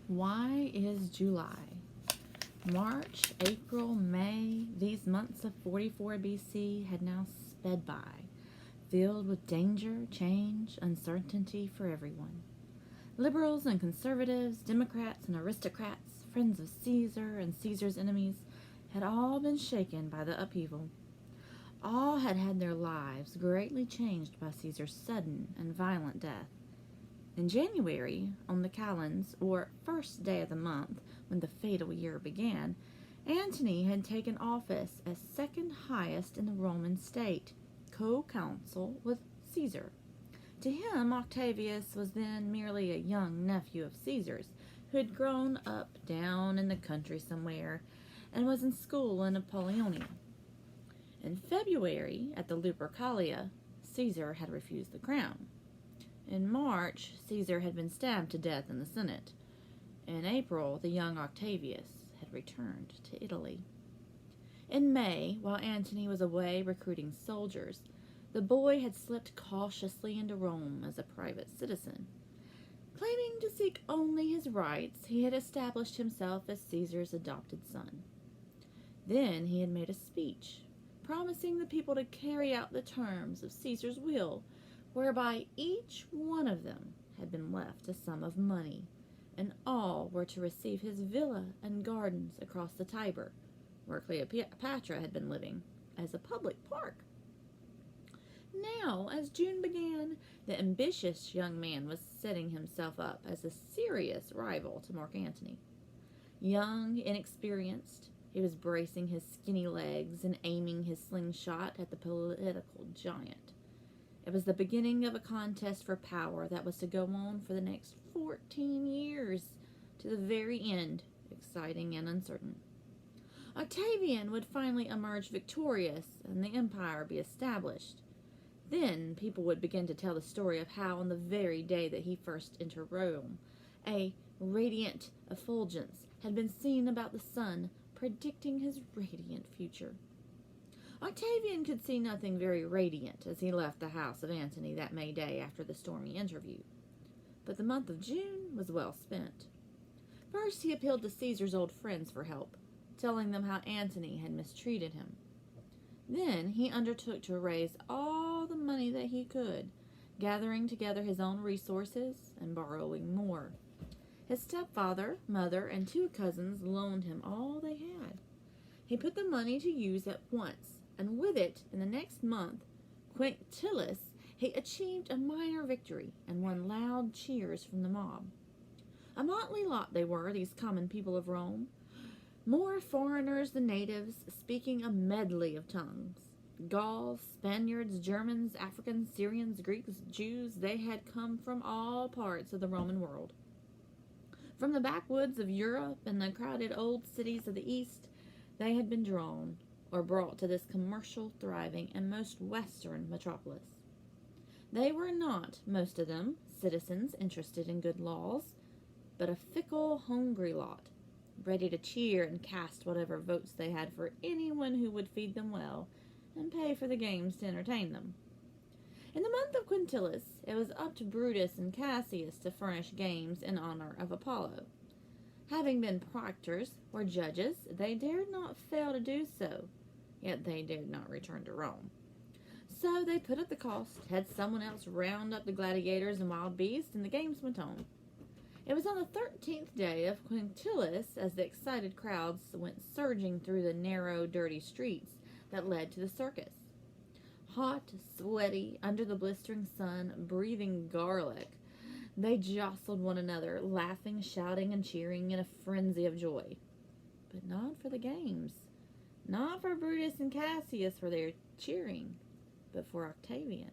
Why is July? March, April, May, these months of 44 BC had now sped by, filled with danger, change, uncertainty for everyone. Liberals and conservatives, Democrats and aristocrats, friends of Caesar and Caesar's enemies, had all been shaken by the upheaval. All had had their lives greatly changed by Caesar's sudden and violent death. In January, on the calends, or first day of the month, when the fatal year began, Antony had taken office as second highest in the Roman state, co-consul with Caesar. To him, Octavius was then merely a young nephew of Caesar's, who had grown up down in the country somewhere, and was in school in Apollonia. In February, at the Lupercalia, Caesar had refused the crown. In March, Caesar had been stabbed to death in the Senate. In April, the young Octavius had returned to Italy. In May, while Antony was away recruiting soldiers, the boy had slipped cautiously into Rome as a private citizen. Claiming to seek only his rights, he had established himself as Caesar's adopted son. Then he had made a speech, promising the people to carry out the terms of Caesar's will, whereby each one of them had been left a sum of money, and all were to receive his villa and gardens across the Tiber, where Cleopatra had been living, as a public park. Now, as June began, the ambitious young man was setting himself up as a serious rival to Mark Antony. Young, inexperienced, he was bracing his skinny legs and aiming his slingshot at the political giant. It was the beginning of a contest for power that was to go on for the next 14 years, to the very end, exciting and uncertain. Octavian would finally emerge victorious and the empire be established. Then people would begin to tell the story of how, on the very day that he first entered Rome, a radiant effulgence had been seen about the sun, predicting his radiant future. Octavian could see nothing very radiant as he left the house of Antony that May day after the stormy interview. But the month of June was well spent. First, he appealed to Caesar's old friends for help, telling them how Antony had mistreated him. Then he undertook to raise all the money that he could, gathering together his own resources and borrowing more. His stepfather, mother, and 2 cousins loaned him all they had. He put the money to use at once, and with it, in the next month, Quintilis, he achieved a minor victory and won loud cheers from the mob. A motley lot they were, these common people of Rome, more foreigners than natives, speaking a medley of tongues. Gauls, Spaniards, Germans, Africans, Syrians, Greeks, Jews, they had come from all parts of the Roman world. From the backwoods of Europe and the crowded old cities of the East, they had been drawn or brought to this commercial, thriving, and most western metropolis. They were not, most of them, citizens interested in good laws, but a fickle, hungry lot, ready to cheer and cast whatever votes they had for anyone who would feed them well and pay for the games to entertain them. In the month of Quintilis, it was up to Brutus and Cassius to furnish games in honor of Apollo. Having been proctors, or judges, they dared not fail to do so, yet they dared not return to Rome. So they put up the cost, had someone else round up the gladiators and wild beasts, and the games went on. It was on the 13th day of Quintilis, as the excited crowds went surging through the narrow, dirty streets that led to the circus. Hot, sweaty, under the blistering sun, breathing garlic, they jostled one another, laughing, shouting, and cheering in a frenzy of joy. But not for the games. Not for Brutus and Cassius for their cheering, but for Octavian.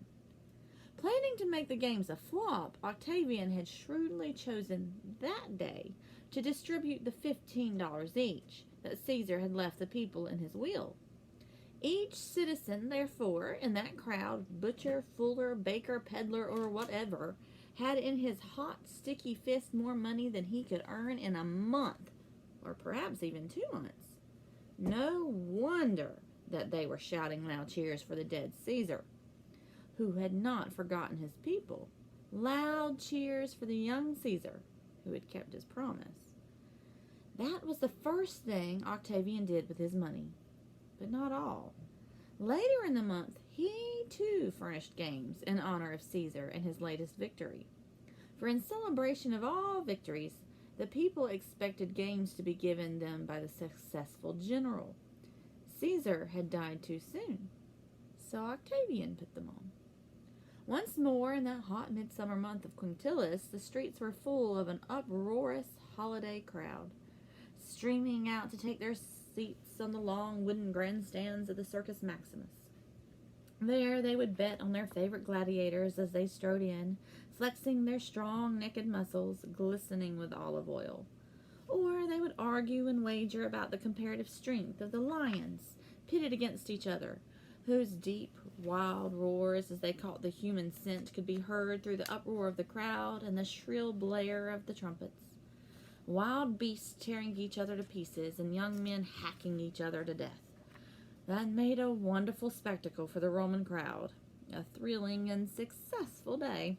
Planning to make the games a flop, Octavian had shrewdly chosen that day to distribute the $15 each that Caesar had left the people in his will. Each citizen, therefore, in that crowd, butcher, fuller, baker, peddler, or whatever, had in his hot, sticky fist more money than he could earn in a month, or perhaps even 2 months. No wonder that they were shouting loud cheers for the dead Caesar, who had not forgotten his people. Loud cheers for the young Caesar, who had kept his promise. That was the first thing Octavian did with his money, but not all. Later in the month, he too furnished games in honor of Caesar and his latest victory. For in celebration of all victories, the people expected games to be given them by the successful general. Caesar had died too soon, so Octavian put them on. Once more, in that hot midsummer month of Quintilis, the streets were full of an uproarious holiday crowd, streaming out to take their seats on the long wooden grandstands of the Circus Maximus. There they would bet on their favorite gladiators as they strode in, flexing their strong naked muscles, glistening with olive oil. Or they would argue and wager about the comparative strength of the lions pitted against each other, whose deep, wild roars as they caught the human scent could be heard through the uproar of the crowd and the shrill blare of the trumpets. Wild beasts tearing each other to pieces and young men hacking each other to death. That made a wonderful spectacle for the Roman crowd, a thrilling and successful day.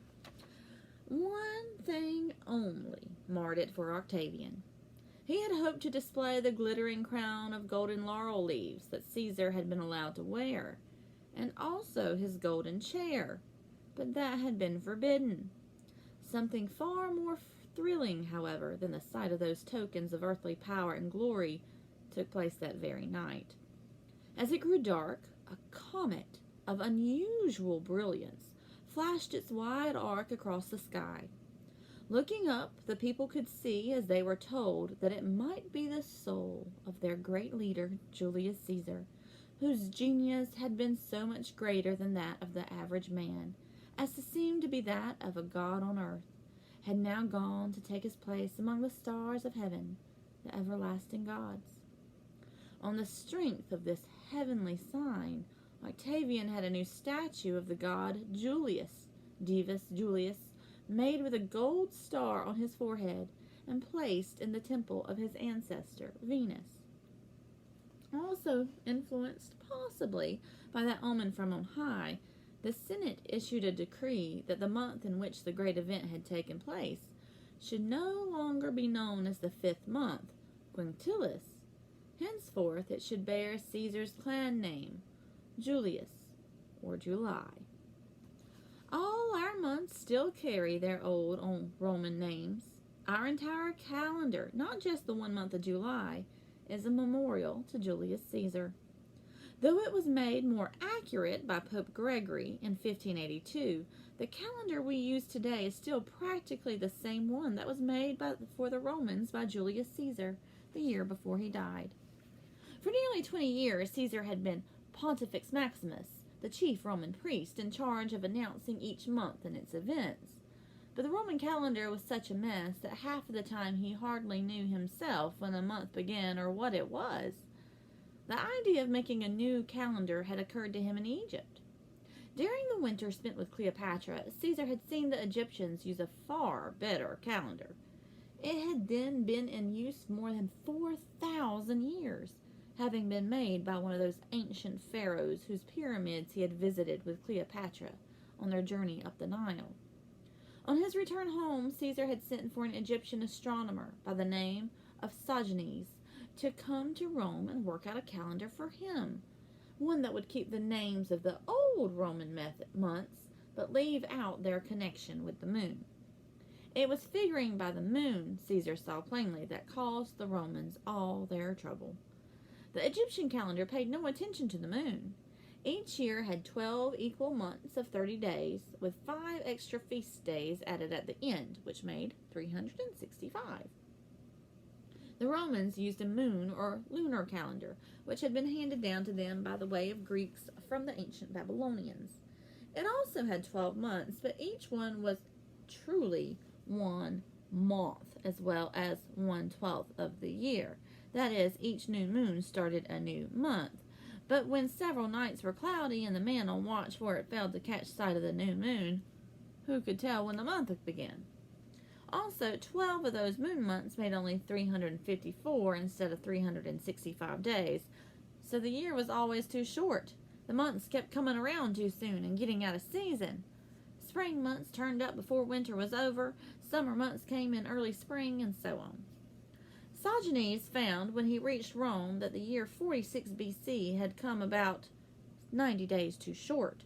One thing only marred it for Octavian. He had hoped to display the glittering crown of golden laurel leaves that Caesar had been allowed to wear, and also his golden chair, but that had been forbidden. Something far more thrilling, however, than the sight of those tokens of earthly power and glory took place that very night. As it grew dark, a comet of unusual brilliance flashed its wide arc across the sky. Looking up, the people could see, as they were told, that it might be the soul of their great leader, Julius Caesar, whose genius had been so much greater than that of the average man, as to seem to be that of a god on earth, had now gone to take his place among the stars of heaven, the everlasting gods. On the strength of this heavenly sign, Octavian had a new statue of the god Julius, Divus Julius, made with a gold star on his forehead and placed in the temple of his ancestor, Venus. Also influenced, possibly, by that omen from on high, the Senate issued a decree that the month in which the great event had taken place should no longer be known as the 5th month, Quintilis. Henceforth it should bear Caesar's clan name, Julius, or July. All our months still carry their old Roman names. Our entire calendar, not just the 1 month of July, is a memorial to Julius Caesar. Though it was made more accurate by Pope Gregory in 1582, the calendar we use today is still practically the same one that was made for the Romans by Julius Caesar the year before he died. For nearly 20 years, Caesar had been Pontifex Maximus, the chief Roman priest in charge of announcing each month and its events. But the Roman calendar was such a mess that half of the time he hardly knew himself when the month began or what it was. The idea of making a new calendar had occurred to him in Egypt. During the winter spent with Cleopatra, Caesar had seen the Egyptians use a far better calendar. It had then been in use more than 4,000 years, having been made by one of those ancient pharaohs whose pyramids he had visited with Cleopatra on their journey up the Nile. On his return home, Caesar had sent for an Egyptian astronomer by the name of Sogenes to come to Rome and work out a calendar for him, one that would keep the names of the old Roman months but leave out their connection with the moon. It was figuring by the moon, Caesar saw plainly, that caused the Romans all their trouble. The Egyptian calendar paid no attention to the moon. Each year had 12 equal months of 30 days, with 5 extra feast days added at the end, which made 365. The Romans used a moon or lunar calendar, which had been handed down to them by the way of Greeks from the ancient Babylonians. It also had 12 months, but each one was truly one month, as well as 1/12 of the year. That is, each new moon started a new month. But when several nights were cloudy and the man on watch for it failed to catch sight of the new moon, who could tell when the month would begin? Also, 12 of those moon months made only 354 instead of 365 days, so the year was always too short. The months kept coming around too soon and getting out of season. Spring months turned up before winter was over, summer months came in early spring, and so on. Sojournes found when he reached Rome that the year 46 BC had come about 90 days too short.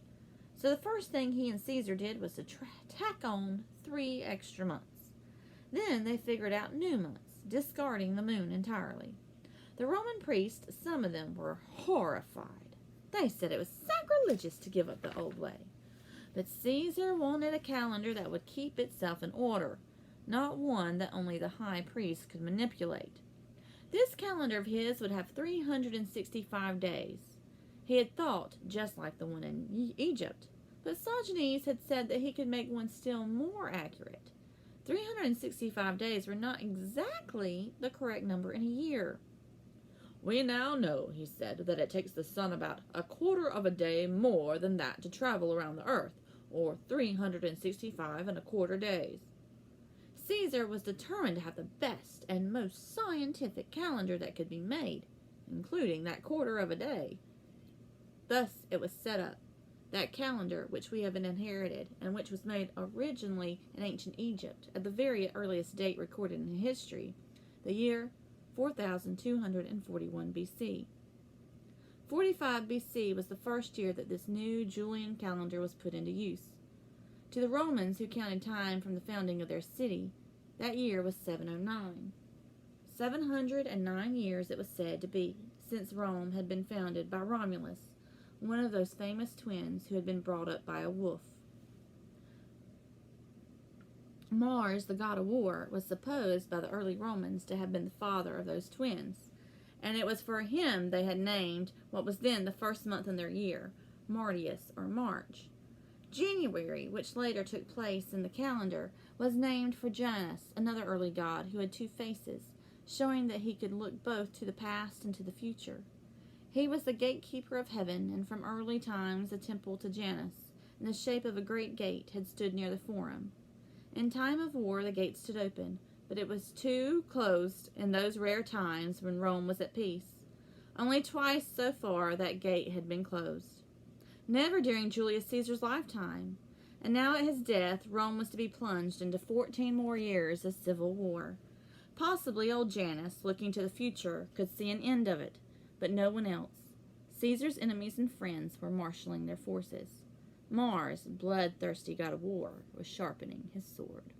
So the first thing he and Caesar did was to tack on 3 extra months. Then they figured out new months, discarding the moon entirely. The Roman priests, some of them, were horrified. They said it was sacrilegious to give up the old way. But Caesar wanted a calendar that would keep itself in order, not one that only the high priest could manipulate. This calendar of his would have 365 days. He had thought just like the one in Egypt, but Sojournes had said that he could make one still more accurate. 365 days were not exactly the correct number in a year. "We now know," he said, "that it takes the sun about a quarter of a day more than that to travel around the earth, or 365 and a quarter days." Caesar was determined to have the best and most scientific calendar that could be made, including that quarter of a day. Thus it was set up. That calendar which we have inherited, and which was made originally in ancient Egypt, at the very earliest date recorded in history, the year 4241 BC. 45 BC was the first year that this new Julian calendar was put into use. To the Romans, who counted time from the founding of their city, that year was 709. 709 years it was said to be since Rome had been founded by Romulus, one of those famous twins who had been brought up by a wolf. Mars, the god of war, was supposed by the early Romans to have been the father of those twins, and it was for him they had named what was then the first month in their year, Martius, or March. January, which later took place in the calendar, was named for Janus, another early god who had 2 faces, showing that he could look both to the past and to the future. He was the gatekeeper of heaven, and from early times a temple to Janus, in the shape of a great gate, had stood near the Forum. In time of war the gate stood open, but it was too closed in those rare times when Rome was at peace. Only twice so far that gate had been closed. Never during Julius Caesar's lifetime. And now at his death, Rome was to be plunged into 14 more years of civil war. Possibly old Janus, looking to the future, could see an end of it, but no one else. Caesar's enemies and friends were marshaling their forces. Mars, bloodthirsty god of war, was sharpening his sword.